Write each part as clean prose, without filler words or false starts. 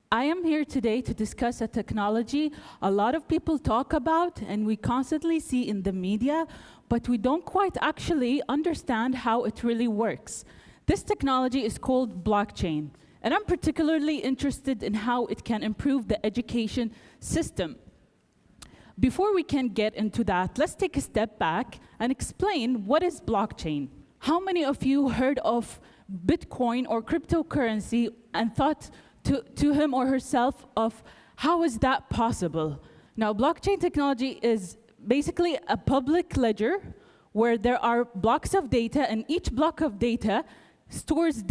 I am here today to discuss a technology a lot of people talk about and we constantly see in the media, but we don't quite actually understand how it really works. This technology is called blockchain, and I'm particularly interested in how it can improve the education system. Before we can get into that, let's take a step back and explain what is blockchain. How many of you heard of Bitcoin or cryptocurrency and thought to him or herself of how is that possible? Now, blockchain technology is basically a public ledger where there are blocks of data, and each block of data stores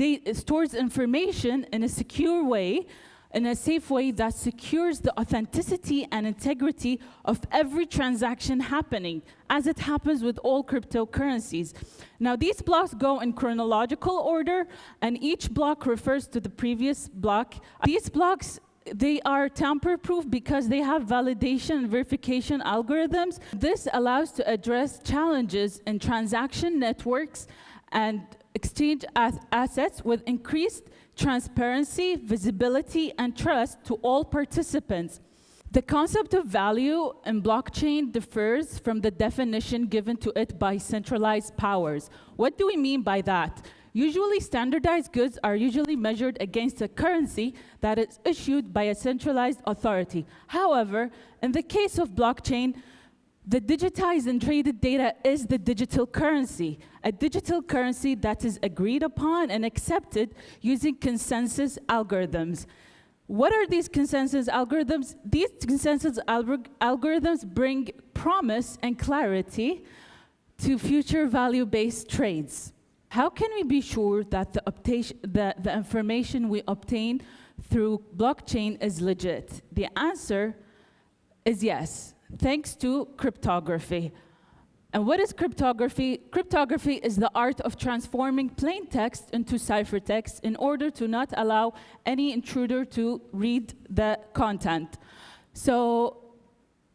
information in a secure way, in a safe way that secures the authenticity and integrity of every transaction happening, as it happens with all cryptocurrencies. Now, these blocks go in chronological order, and each block refers to the previous block. These blocks, they are tamper-proof because they have validation and verification algorithms. This allows to address challenges in transaction networks and exchange assets with increased transparency, visibility, and trust to all participants. The concept of value in blockchain differs from the definition given to it by centralized powers. What do we mean by that? Usually, standardized goods are usually measured against a currency that is issued by a centralized authority. However, in the case of blockchain, the digitized and traded data is the digital currency, a digital currency that is agreed upon and accepted using consensus algorithms. What are these consensus algorithms? These consensus algorithms bring promise and clarity to future value-based trades. How can we be sure that the information we obtain through blockchain is legit? The answer is yes, thanks to cryptography. And what is cryptography? Cryptography is the art of transforming plain text into ciphertext in order to not allow any intruder to read the content. So,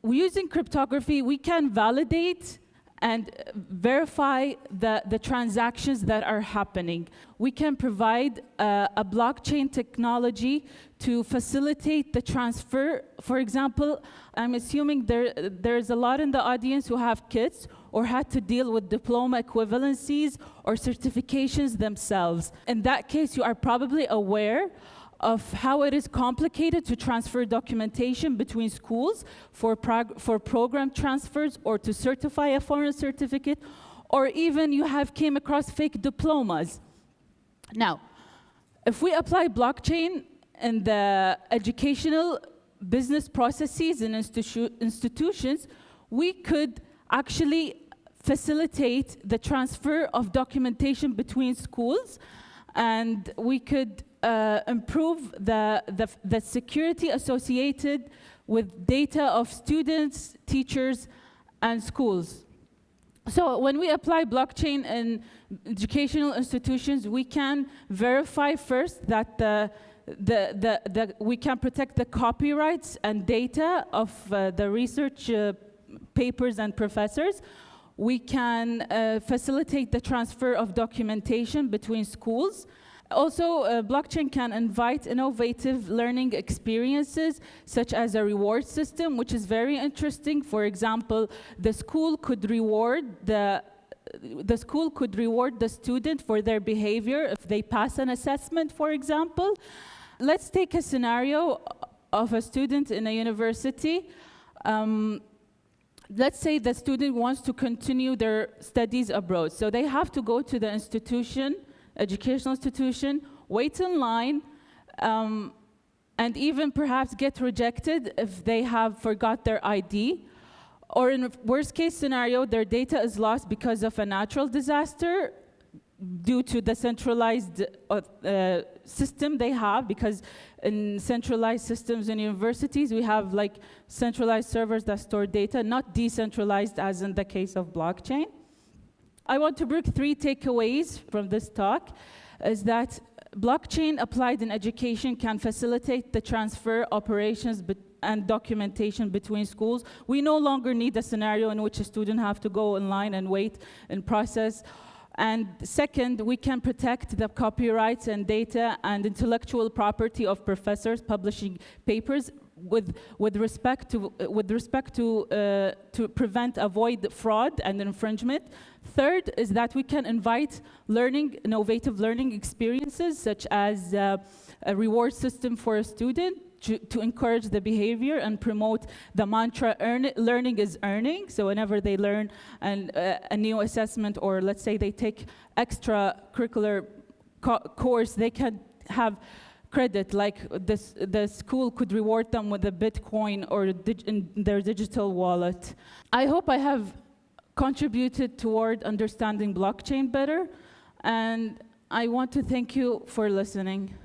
using cryptography, we can validate and verify the transactions that are happening. We can provide a blockchain technology to facilitate the transfer. For example, I'm assuming there's a lot in the audience who have kids or had to deal with diploma equivalencies or certifications themselves. In that case, you are probably aware of how it is complicated to transfer documentation between schools for program transfers or to certify a foreign certificate, or even you have came across fake diplomas. Now, if we apply blockchain in the educational business processes and institutions, we could actually facilitate the transfer of documentation between schools, and we could improve the security associated with data of students, teachers, and schools. So when we apply blockchain in educational institutions, we can verify first that we can protect the copyrights and data of the research papers and professors. We can facilitate the transfer of documentation between schools. Also, blockchain can invite innovative learning experiences, such as a reward system, which is very interesting. For example, the school could reward the student for their behavior if they pass an assessment, for example. Let's take a scenario of a student in a university. Let's say the student wants to continue their studies abroad. So they have to go to the institution, educational institution, wait in line, and even perhaps get rejected if they have forgot their ID. Or in a worst case scenario, their data is lost because of a natural disaster due to the centralized system they have, because in centralized systems in universities, we have like centralized servers that store data, not decentralized as in the case of blockchain. I want to bring 3 takeaways from this talk, is that blockchain applied in education can facilitate the transfer operations and documentation between schools. We no longer need a scenario in which a student have to go online and wait and process And second, we can protect the copyrights and data and intellectual property of professors publishing papers with respect to prevent, avoid fraud and infringement. Third is that we can invite innovative learning experiences, such as a reward system for a student to encourage the behavior and promote the mantra, learning is earning. So whenever they learn a new assessment, or let's say they take extracurricular course, they can have credit, like the school could reward them with a Bitcoin or in their digital wallet. I hope I have contributed toward understanding blockchain better, and I want to thank you for listening.